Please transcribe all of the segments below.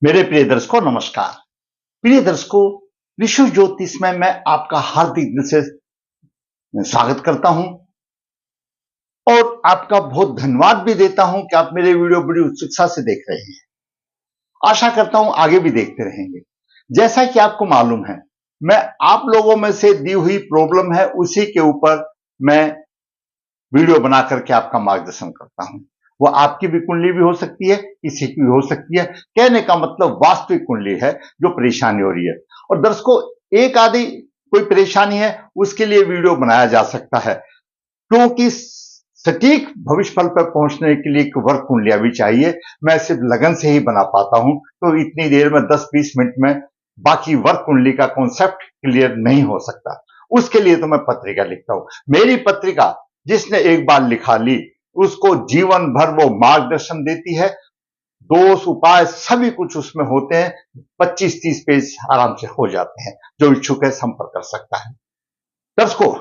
मेरे प्रिय दर्शकों नमस्कार। प्रिय दर्शकों, विश्व ज्योतिष में मैं आपका हार्दिक दिल से स्वागत करता हूं और आपका बहुत धन्यवाद भी देता हूं कि आप मेरे वीडियो बड़ी उत्सुकता से देख रहे हैं। आशा करता हूं आगे भी देखते रहेंगे। जैसा कि आपको मालूम है, मैं आप लोगों में से दी हुई प्रॉब्लम है उसी के ऊपर मैं वीडियो बना करके आपका मार्गदर्शन करता हूं। वो आपकी भी कुंडली भी हो सकती है, किसी की भी हो सकती है। कहने का मतलब वास्तविक कुंडली है जो परेशानी हो रही है। और दर्शकों, एक आधी कोई परेशानी है उसके लिए वीडियो बनाया जा सकता है, क्योंकि सटीक भविष्य फल पर पहुंचने के लिए एक वर्क कुंडलियां भी चाहिए। मैं सिर्फ लगन से ही बना पाता हूं, तो इतनी देर में 10-20 मिनट में बाकी वर्क कुंडली का कॉन्सेप्ट क्लियर नहीं हो सकता। उसके लिए तो मैं पत्रिका लिखता हूं। मेरी पत्रिका जिसने एक बार लिखा ली उसको जीवन भर वो मार्गदर्शन देती है। दोष उपाय सभी कुछ उसमें होते हैं। 25-30 पेज आराम से हो जाते हैं। जो इच्छुक है संपर्क कर सकता है। दर्शकों,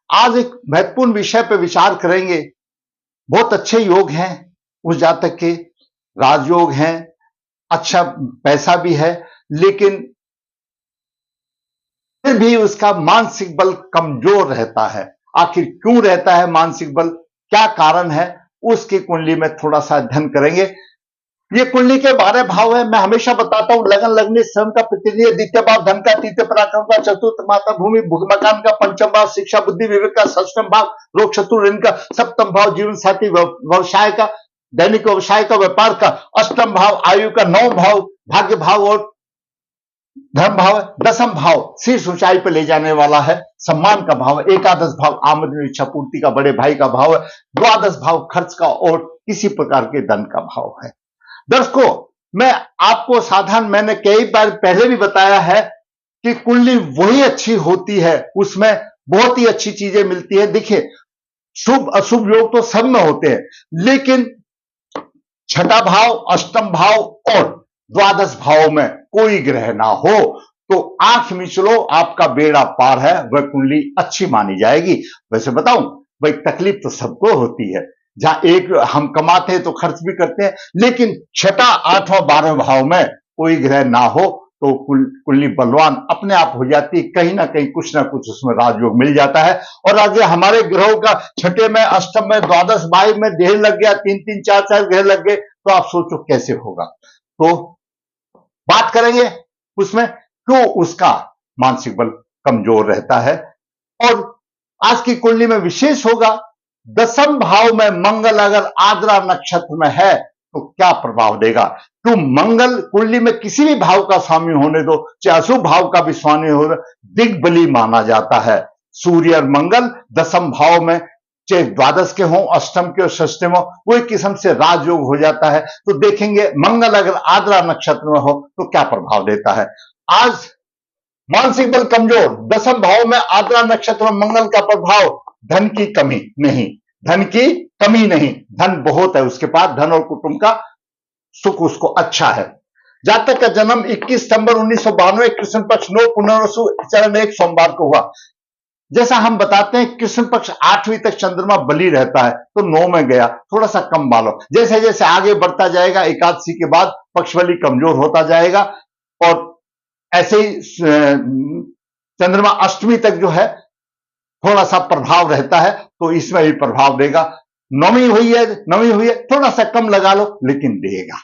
आज एक महत्वपूर्ण विषय पर विचार करेंगे। बहुत अच्छे योग हैं उस जातक के, राजयोग हैं, अच्छा पैसा भी है, लेकिन फिर भी उसका मानसिक बल कमजोर रहता है। आखिर क्यों रहता है मानसिक बल, क्या कारण है, उसकी कुंडली में थोड़ा सा अध्ययन करेंगे। ये कुंडली के 12 भाव है। मैं हमेशा बताता हूं, लगन लगनी श्रम का प्रतिनिधि, द्वितीय भाव धन का, तृतीय पराक्रम का, चतुर्थ माता भूमि मकान का, पंचम भाव शिक्षा बुद्धि विवेक का, षष्ठम भाव रोग शत्रु ऋण का, सप्तम भाव जीवन साथी व्यवसाय का, दैनिक व्यवसाय का, व्यापार का, अष्टम भाव आयु का, नौ भाव भाग्य भाव और धर्म भाव है, दसम भाव शीर्ष ऊंचाई पर ले जाने वाला है, सम्मान का भाव है, एकादश भाव आमदनी इच्छा पूर्ति का, बड़े भाई का भाव है, द्वादश भाव खर्च का और किसी प्रकार के धन का भाव है। दर्शकों, मैं आपको साधारण मैंने कई बार पहले भी बताया है कि कुंडली वही अच्छी होती है, उसमें बहुत ही अच्छी चीजें मिलती है। देखिए, शुभ अशुभ योग तो सब में होते हैं, लेकिन छठा भाव, अष्टम भाव और द्वादश भाव में कोई ग्रह ना हो तो आंख मिचलो आपका बेड़ा पार है, वह कुंडली अच्छी मानी जाएगी। वैसे बताऊं, भाई तकलीफ तो सबको होती है। जहां एक हम कमाते हैं तो खर्च भी करते हैं, लेकिन छठा, आठवां, 12वें भाव में कोई ग्रह ना हो तो कुंडली बलवान अपने आप हो जाती है। कहीं ना कहीं कुछ ना कुछ उसमें राजयोग मिल जाता है। और अगर हमारे ग्रहों का छठे में, अष्टम में, द्वादश भाव में देह लग गया, 3-3, 4-4 ग्रह लग गए, तो आप सोचो कैसे होगा। तो बात करेंगे उसमें क्यों उसका मानसिक बल कमजोर रहता है। और आज की कुंडली में विशेष होगा, दसम भाव में मंगल अगर आद्रा नक्षत्र में है तो क्या प्रभाव देगा। तो मंगल कुंडली में किसी भी भाव का स्वामी होने दो, चाहे अशुभ भाव का भी स्वामी हो, दिग्बली माना जाता है। सूर्य और मंगल दसम भाव में, चाहे द्वादश के हों, अष्टम के और षष्ठम हो, वो एक किस्म से राजयोग हो जाता है। तो देखेंगे मंगल अगर आद्रा नक्षत्र में हो तो क्या प्रभाव देता है। आज मानसिक बल कमजोर, दसम भाव में आद्रा नक्षत्र में मंगल का प्रभाव, धन की कमी नहीं, धन की कमी नहीं, धन बहुत है उसके पास, धन और कुटुंब का सुख उसको अच्छा है। जातक का जन्म 21 सितंबर 1992 कृष्ण पक्ष 9 पुनर्वसु चरण 1 सोमवार को हुआ। जैसा हम बताते हैं, कृष्ण पक्ष 8वीं तक चंद्रमा बली रहता है, तो 9 में गया, थोड़ा सा कम मालो। जैसे जैसे आगे बढ़ता जाएगा, एकादशी के बाद पक्ष बली कमजोर होता जाएगा और ऐसे ही चंद्रमा अष्टमी तक जो है थोड़ा सा प्रभाव रहता है, तो इसमें भी प्रभाव देगा। नवमी हुई है, थोड़ा सा कम लगा लो, लेकिन देगा।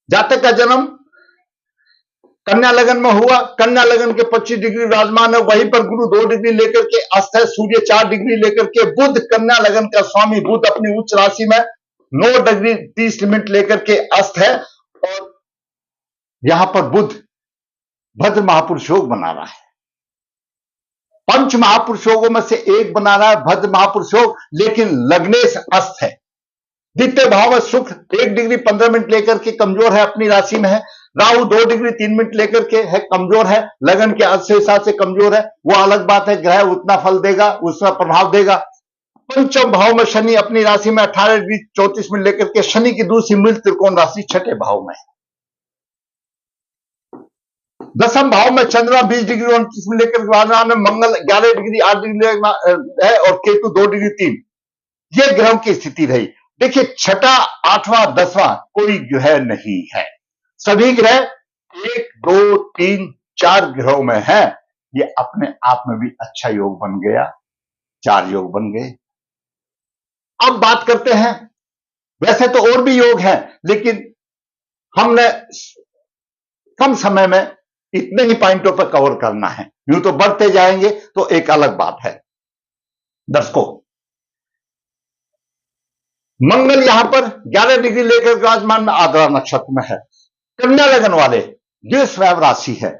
जातक का जन्म कन्या लगन में हुआ, कन्या लगन के 25 डिग्री विराजमान है, वहीं पर गुरु 2 डिग्री लेकर के अस्त है, सूर्य 4 डिग्री लेकर के, बुध कन्या लगन का स्वामी, बुध अपनी उच्च राशि में 9 डिग्री 30 मिनट लेकर के अस्त है। और यहां पर बुध भद्र महापुरुष योग बना रहा है, पंच महापुरुष योगों में से एक बना रहा है भद्र महापुरुष योग, लेकिन लग्नेश अस्त है। द्वितीय भाव में सुख 1 डिग्री 15 मिनट लेकर के कमजोर है, अपनी राशि में है। राहु 2 डिग्री 3 मिनट लेकर के है, कमजोर है, लगन के अर्थ से हिसाब से कमजोर है, वो अलग बात है। ग्रह उतना फल देगा, उसका प्रभाव देगा। पंचम भाव में शनि अपनी राशि में 18 डिग्री 34 मिनट लेकर के, शनि की दूसरी मिल त्रिकोण राशि छठे भाव में है। दसम भाव में चंद्रमा 20 डिग्री 29 मिनट लेकर के, मंगल 11 डिग्री 8 डिग्री है और केतु 2 डिग्री 3। ये ग्रहों की स्थिति रही। देखिए, छठा, आठवां, दसवां कोई ग्रह नहीं है। सभी ग्रह 1, 2, 3, 4 ग्रहों में है। ये अपने आप में भी अच्छा योग बन गया, 4 योग बन गए। अब बात करते हैं, वैसे तो और भी योग हैं, लेकिन हमने कम समय में इतने ही पॉइंटों पर कवर करना है। यूं तो बढ़ते जाएंगे तो एक अलग बात है। दर्शकों, मंगल यहां पर 11 डिग्री लेकर विराजमान में आद्रा नक्षत्र में है। कन्या लगन वाले द्विस्वयं राशि है।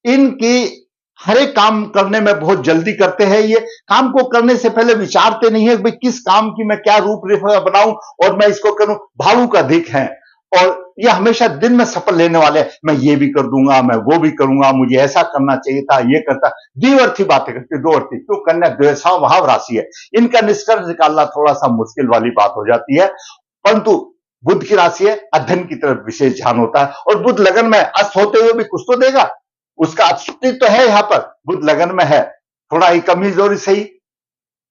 इनकी हर एक काम करने में बहुत जल्दी करते हैं। ये काम को करने से पहले विचारते नहीं है कि किस काम की मैं क्या रूपरेखा बनाऊं और मैं इसको करूं। भावुक अधिक हैं और ये हमेशा दिन में सफल लेने वाले हैं। मैं ये भी कर दूंगा, मैं वो भी करूंगा, मुझे ऐसा करना चाहिए था, ये करता। द्विअर्थी बातें करते, दो अर्थी। तो कन्या द्वेषाभाव राशि है। इनका निष्कर्ष निकालना थोड़ा सा मुश्किल वाली बात हो जाती है, परंतु बुध की राशि है, अध्ययन की तरफ विशेष ध्यान होता है। और बुध लगन में अस्त होते हुए भी कुछ तो देगा, उसका अस्तित्व तो है। यहां पर बुध लगन में है, थोड़ा ही कमजोरी सही,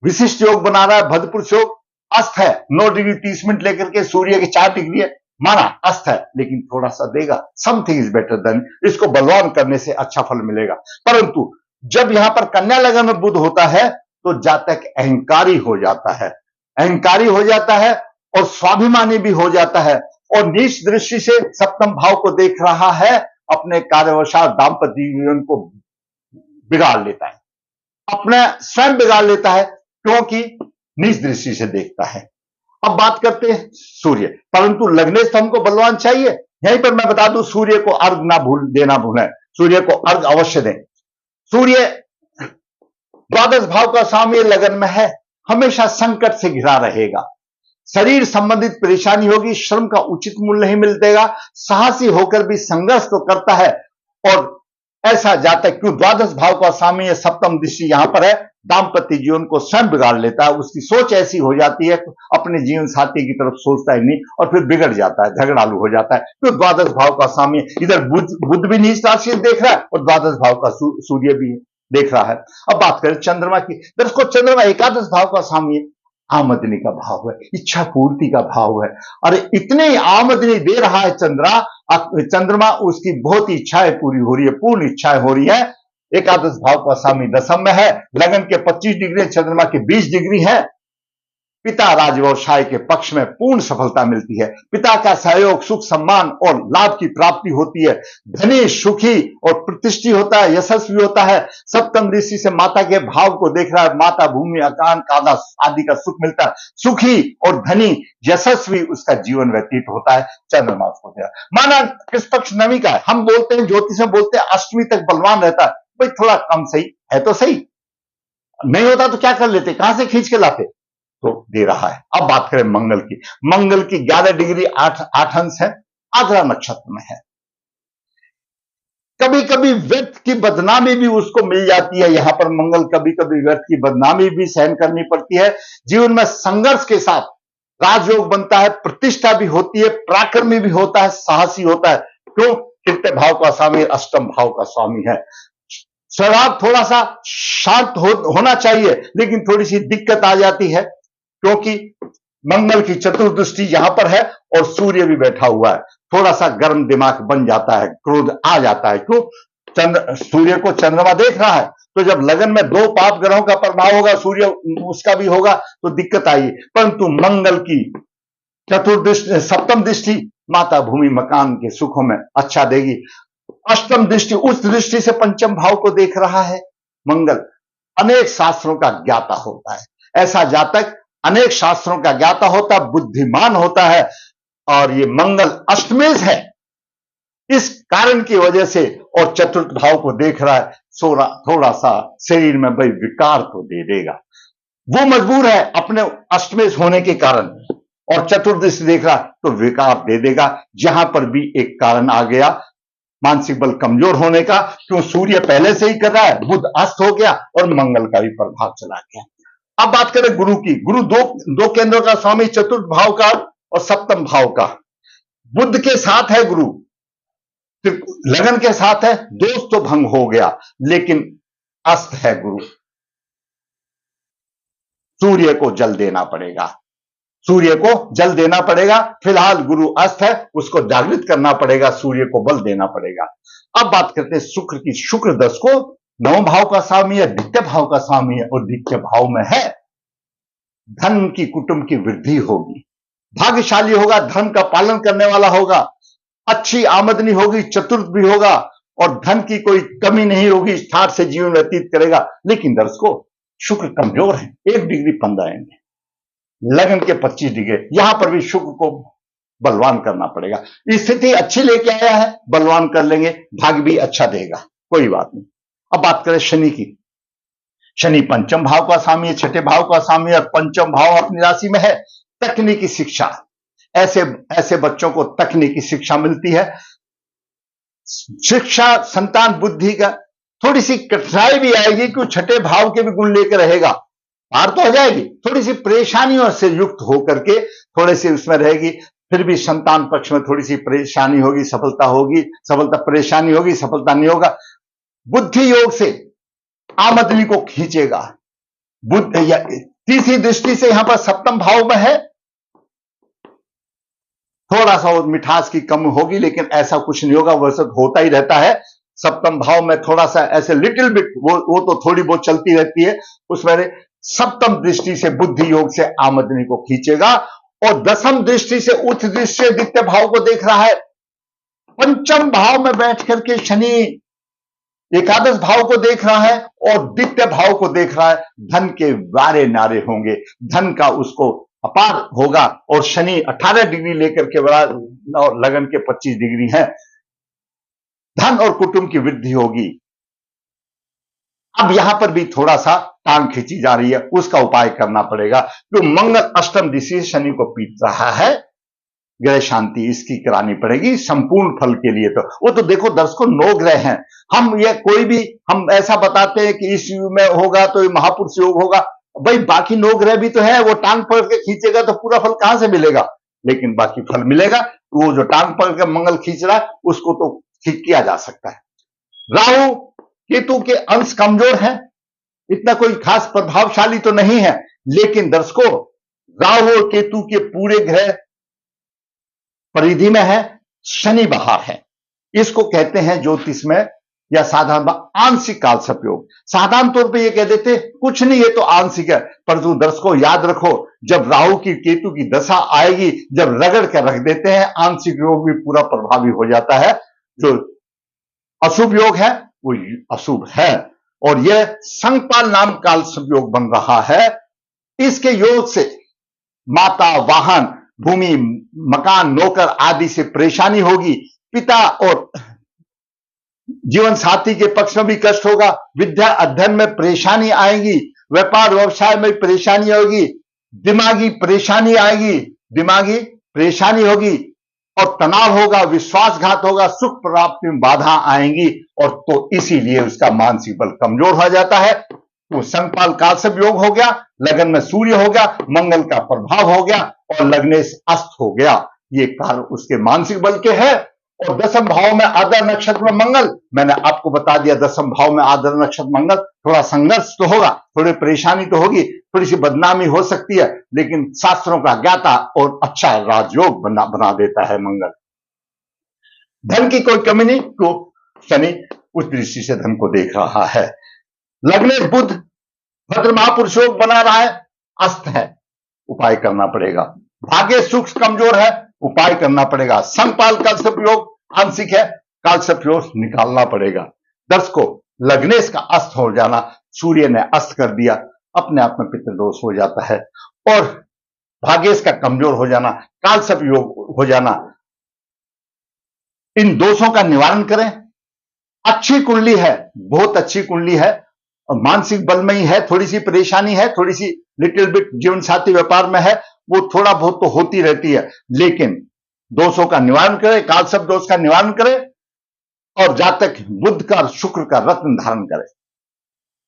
विशिष्ट योग बना रहा है, भद्रपुरुष योग। अस्त है 9 डिग्री 30 मिनट लेकर के सूर्य के 4 डिग्री है, माना अस्त है, लेकिन थोड़ा सा देगा। समथिंग इज बेटर देन, इसको बलवान करने से अच्छा फल मिलेगा। परंतु जब यहां पर कन्या लगन में बुध होता है तो जातक अहंकारी हो जाता है, अहंकारी हो जाता है और स्वाभिमानी भी हो जाता है। और नीच दृष्टि से सप्तम भाव को देख रहा है, अपने कार्यवशाल दाम्पत्य जीवन को बिगाड़ लेता है, अपना स्वयं बिगाड़ लेता है, क्योंकि नीच दृष्टि से देखता है। अब बात करते हैं सूर्य, परंतु लगने से हमको बलवान चाहिए। यहीं पर मैं बता दूं, सूर्य को अर्घ ना देना भूलें, सूर्य को अर्घ अवश्य दें। सूर्य द्वादश भाव का स्वामी लगन में है, हमेशा संकट से घिरा रहेगा। शरीर संबंधित परेशानी होगी, श्रम का उचित मूल्य नहीं मिलेगा। साहसी होकर भी संघर्ष तो करता है। और ऐसा जातक, क्यों द्वादश भाव का स्वामी सप्तम दृष्टि यहां पर है, दाम्पत्य जीवन को स्वयं बिगाड़ लेता है। उसकी सोच ऐसी हो जाती है, अपने जीवन साथी की तरफ सोचता ही नहीं और फिर बिगड़ जाता है, झगड़ालू हो जाता है। तो द्वादश भाव का स्वामी इधर बुध भी नीच राशि देख रहा है और द्वादश भाव का सूर्य भी देख रहा है। अब बात करें चंद्रमा की। दर्शकों, चंद्रमा एकादश भाव का स्वामी है, आमदनी का भाव है, इच्छा पूर्ति का भाव है। अरे इतनी आमदनी दे रहा है चंद्रमा, उसकी बहुत ही इच्छाएं पूरी हो रही है, पूर्ण इच्छाएं हो रही है। एकादश भाव का स्वामी दशम में है, लगन के 25 डिग्री, चंद्रमा के 20 डिग्री है। पिता राज व्यवसाय के पक्ष में पूर्ण सफलता मिलती है। पिता का सहयोग, सुख, सम्मान और लाभ की प्राप्ति होती है। धनी, सुखी और प्रतिष्ठित होता है, यशस्वी होता है। सप्तम दृष्टि से माता के भाव को देख रहा है, माता, भूमि, अकान आदि का सुख मिलता है। सुखी और धनी, यशस्वी उसका जीवन व्यतीत होता है। चंद्रमा उसको दे रहा है। माना किस पक्ष नवी का है, हम बोलते हैं, ज्योतिष में बोलते हैं अष्टमी तक बलवान रहता है। भाई थोड़ा कम सही है तो सही, नहीं होता तो क्या कर लेते, कहां से खींच के लाते, तो दे रहा है। अब बात करें मंगल की। मंगल की 11 डिग्री 8 अंश है, आद्रा नक्षत्र में है। कभी कभी व्यर्थ की बदनामी भी उसको मिल जाती है। यहां पर मंगल कभी कभी व्यर्थ की बदनामी भी सहन करनी पड़ती है। जीवन में संघर्ष के साथ राजयोग बनता है, प्रतिष्ठा भी होती है, पराक्रमी भी होता है, साहसी होता है। क्यों? तृतीय भाव का स्वामी अष्टम भाव का स्वामी है। स्वभाव थोड़ा सा शांत होना चाहिए, लेकिन थोड़ी सी दिक्कत आ जाती है, क्योंकि मंगल की चतुर्दृष्टि यहां पर है और सूर्य भी बैठा हुआ है। थोड़ा सा गर्म दिमाग बन जाता है, क्रोध आ जाता है। क्यों? सूर्य को चंद्रमा देख रहा है, तो जब लगन में 2 पाप ग्रहों का प्रभाव होगा, सूर्य उसका भी होगा, तो दिक्कत आई। परंतु मंगल की चतुर्दृष्टि, सप्तम दृष्टि माता, भूमि, मकान के सुखों में अच्छा देगी। अष्टम दृष्टि, उस दृष्टि से पंचम भाव को देख रहा है मंगल। अनेक शास्त्रों का ज्ञाता होता है। ऐसा जातक अनेक शास्त्रों का ज्ञाता होता है, बुद्धिमान होता है। और ये मंगल अष्टमेश है, इस कारण की वजह से, और चतुर्थ भाव को देख रहा है, थोड़ा सा शरीर में भाई विकार तो दे देगा। वो मजबूर है अपने अष्टमेश होने के कारण, और चतुर्दृष्टि देख रहा तो विकार दे देगा। जहां पर भी एक कारण आ गया मानसिक बल कमजोर होने का, क्यों? सूर्य पहले से ही कर रहा है, बुध अस्त हो गया और मंगल का भी प्रभाव चला गया। अब बात करें गुरु की। गुरु दो केंद्रों का स्वामी, चतुर्थ भाव का और सप्तम भाव का। बुध के साथ है गुरु, लगन के साथ है, दोष तो भंग हो गया, लेकिन अस्त है गुरु। सूर्य को जल देना पड़ेगा। सूर्य को जल देना पड़ेगा। फिलहाल गुरु अस्त है, उसको जागृत करना पड़ेगा, सूर्य को बल देना पड़ेगा। अब बात करते हैं शुक्र की। शुक्र 10 को 9 भाव का स्वामी है, द्वितीय भाव का स्वामी है, और द्वितीय भाव में है धन की, कुटुंब की वृद्धि होगी, भाग्यशाली होगा, धन का पालन करने वाला होगा, अच्छी आमदनी होगी, चतुर्थ भी होगा, और धन की कोई कमी नहीं होगी, ठाठ से जीवन व्यतीत करेगा। लेकिन दर्शकों, शुक्र कमजोर है, 1 डिग्री 15 इंच, लगन के 25 डिग्री, यहां पर भी शुक्र को बलवान करना पड़ेगा। स्थिति अच्छी लेके आया है, बलवान कर लेंगे, भाग्य भी अच्छा देगा, कोई बात नहीं। अब बात करें शनि की। शनि पंचम भाव का स्वामी है, छठे भाव का स्वामी है, पंचम भाव अपनी राशि में है। तकनीकी शिक्षा, ऐसे बच्चों को तकनीकी शिक्षा मिलती है। शिक्षा, संतान बुद्धि का थोड़ी सी कठिनाई भी आएगी, क्यों छठे भाव के भी गुण लेकर रहेगा, पार तो हो जाएगी, थोड़ी सी परेशानियों से युक्त होकर के थोड़े से उसमें रहेगी। फिर भी संतान पक्ष में थोड़ी सी परेशानी होगी, सफलता होगी, परेशानी होगी, सफलता नहीं होगा। बुद्धि योग से आमदनी को खींचेगा। बुद्ध या तीसरी दृष्टि से यहां पर सप्तम भाव में है, थोड़ा सा वो मिठास की कम होगी, लेकिन ऐसा कुछ नहीं होगा, वैसे होता ही रहता है। सप्तम भाव में थोड़ा सा ऐसे लिटिल बिट वो तो थोड़ी बहुत चलती रहती है, उसमें सप्तम दृष्टि से बुद्धि योग से आमदनी को खींचेगा। और दसम दृष्टि से, उच्च दृष्टि से द्वितीय भाव को देख रहा है। पंचम भाव में बैठ करके शनि एकादश भाव को देख रहा है और द्वितीय भाव को देख रहा है। धन के वारे नारे होंगे, धन का उसको अपार होगा। और शनि 18 डिग्री लेकर के बड़ा, और लगन के 25 डिग्री है, धन और कुटुंब की वृद्धि होगी। अब यहां पर भी थोड़ा सा टांग खींची जा रही है, उसका उपाय करना पड़ेगा। तो मंगल अष्टम दिशा से शनि को पीट रहा है, ग्रह शांति इसकी करानी पड़ेगी संपूर्ण फल के लिए। तो वो तो देखो दर्शकों, 9 ग्रह हैं। हम ये कोई भी हम ऐसा बताते हैं कि इस युग में होगा तो ये महापुरुष योग होगा, भाई बाकी 9 ग्रह भी तो है, वो टांग पकड़ के खींचेगा तो पूरा फल कहां से मिलेगा? लेकिन बाकी फल मिलेगा। वो जो टांग पकड़ के मंगल खींच रहा है उसको तो ठीक किया जा सकता है। राहु केतु के अंश कमजोर है, इतना कोई खास प्रभावशाली तो नहीं है, लेकिन दर्शकों राहु और केतु के पूरे ग्रह परिधि में है, शनि बाहर है। इसको कहते हैं ज्योतिष में या साधारण आंशिक कालसर्प योग। साधारण तौर पे ये कह देते कुछ नहीं, ये तो आंशिक है, परंतु दर्शकों याद रखो, जब राहु की केतु की दशा आएगी, जब रगड़ के रख देते हैं, आंशिक योग भी पूरा प्रभावी हो जाता है। जो अशुभ योग है वो अशुभ है, और यह संगपाल नाम कालसर्प योग बन रहा है। इसके योग से माता, वाहन, भूमि, मकान, नौकर आदि से परेशानी होगी। पिता और जीवन साथी के पक्ष में भी कष्ट होगा। विद्या अध्ययन में परेशानी आएगी, व्यापार व्यवसाय में परेशानी होगी, दिमागी परेशानी होगी, और तनाव होगा, विश्वासघात होगा, सुख प्राप्ति में बाधा आएंगी। और तो इसीलिए उसका मानसिक बल कमजोर हो जाता है। तो संगपाल कालसर्प योग हो गया, लगन में सूर्य हो गया, मंगल का प्रभाव हो गया, और लग्नेश अस्त हो गया। ये कारण उसके मानसिक बल के है। और दसम भाव में आदर नक्षत्र में मंगल, मैंने आपको बता दिया, दसम भाव में आदर नक्षत्र मंगल, थोड़ा संघर्ष तो होगा, थोड़ी परेशानी तो होगी, थोड़ी सी बदनामी हो सकती है, लेकिन शास्त्रों का ज्ञाता और अच्छा राजयोग बना देता है मंगल। धन की कोई कमी नहीं, तो शनि उस दृष्टि से धन को देख रहा है। लग्नेश बुध भद्र महापुरुष योग बना रहा है, अस्त है, उपाय करना पड़ेगा। भाग्य सुख कमजोर है, उपाय करना पड़ेगा। संगपाल कालसर्प योग आंशिक है, कालसर्प योग निकालना पड़ेगा। दर्शकों, लग्नेश का अस्त हो जाना, सूर्य ने अस्त कर दिया, अपने आप में पितृदोष हो जाता है। और भाग्येश का कमजोर हो जाना, कालसर्प योग हो जाना, इन दोषों का निवारण करें। अच्छी कुंडली है, बहुत अच्छी कुंडली है, और मानसिक बल में ही है, थोड़ी सी परेशानी है, थोड़ी सी लिटिल बिट जीवन साथी व्यापार में है, वो थोड़ा बहुत तो होती रहती है, लेकिन दोषों का निवारण करें, कालसर्प दोष का निवारण करें, और जातक बुध का शुक्र का रत्न धारण करे,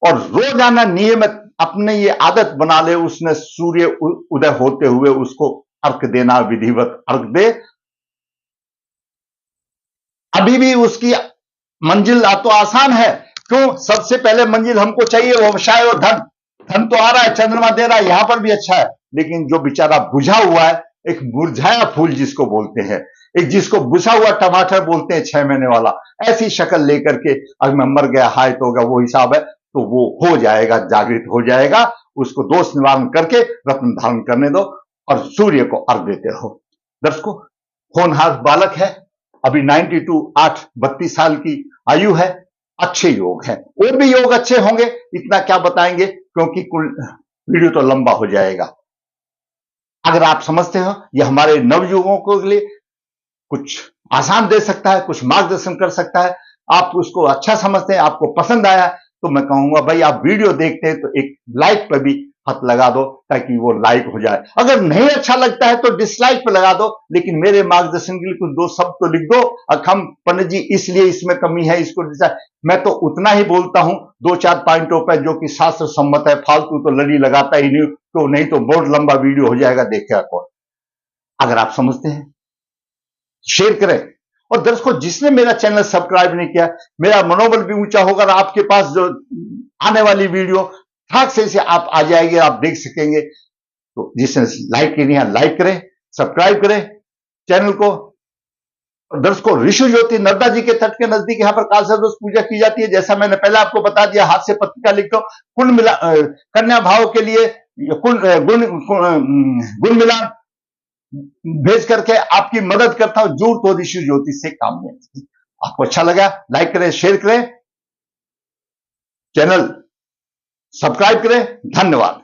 और रोजाना नियमित अपने ये आदत बना ले, उसने सूर्य उदय होते हुए उसको अर्घ देना, विधिवत अर्घ दे। अभी भी उसकी मंजिल तो आसान है, क्यों? सबसे पहले मंजिल हमको चाहिए व्यवसाय और धन। धन तो आ रहा है, चंद्रमा दे रहा है, यहां पर भी अच्छा है, लेकिन जो बेचारा बुझा हुआ है, एक मुरझाया फूल जिसको बोलते हैं, एक जिसको बुझा हुआ टमाटर बोलते हैं 6 महीने वाला, ऐसी शक्ल लेकर के अगर मैं मर गया हाय तो होगा, वो हिसाब है, तो वो हो जाएगा, जागृत हो जाएगा। उसको दोष निवारण करके रत्न धारण करने दो और सूर्य को अर्घ देते रहो। दर्शकों, होनहार बालक है, अभी 92, 32 साल की आयु है, अच्छे योग है, और भी योग अच्छे होंगे, इतना क्या बताएंगे क्योंकि वीडियो तो लंबा हो जाएगा। अगर आप समझते हो यह हमारे नवयुवकों के लिए कुछ आसान दे सकता है, कुछ मार्गदर्शन कर सकता है, आप उसको अच्छा समझते हैं, आपको पसंद आया, तो मैं कहूंगा भाई आप वीडियो देखते हैं तो एक लाइक पर भी हाथ लगा दो ताकि वो लाइक हो जाए। अगर नहीं अच्छा लगता है तो डिसलाइक पे लगा दो, लेकिन मेरे मार्गदर्शन के लिए कुछ 2 शब्द तो लिख दो। हम पंडित जी इसलिए इसमें कमी है, इसको मैं तो उतना ही बोलता हूं 2-4 पॉइंटों पर जो कि शास्त्र सम्मत है, फालतू तो लड़ी लगाता ही नहीं, तो नहीं तो बहुत लंबा वीडियो हो जाएगा, देखेगा कौन। अगर आप समझते हैं शेयर करें, और दर्शकों जिसने मेरा चैनल सब्सक्राइब नहीं किया, मेरा मनोबल भी ऊंचा होगा और आपके पास जो आने वाली वीडियो ठाक से आप आ जाएगी, आप देख सकेंगे। तो जिसने लाइक की नहीं है लाइक करें, सब्सक्राइब करें चैनल को। दर्शकों, ऋषि ज्योति नर्मदा जी के तट के नजदीक यहाँ पर काल सर्वदोष पूजा की जाती है। जैसा मैंने पहले आपको बता दिया, हाथ से पत्रिका लिख दो, कुल मिला कन्या भाव के लिए गुण मिलान भेज करके आपकी मदद करता हूं। जरूर तो ऋषि ज्योति से काम में। आपको अच्छा लगा लाइक करें, शेयर करें, चैनल सब्सक्राइब करें। धन्यवाद।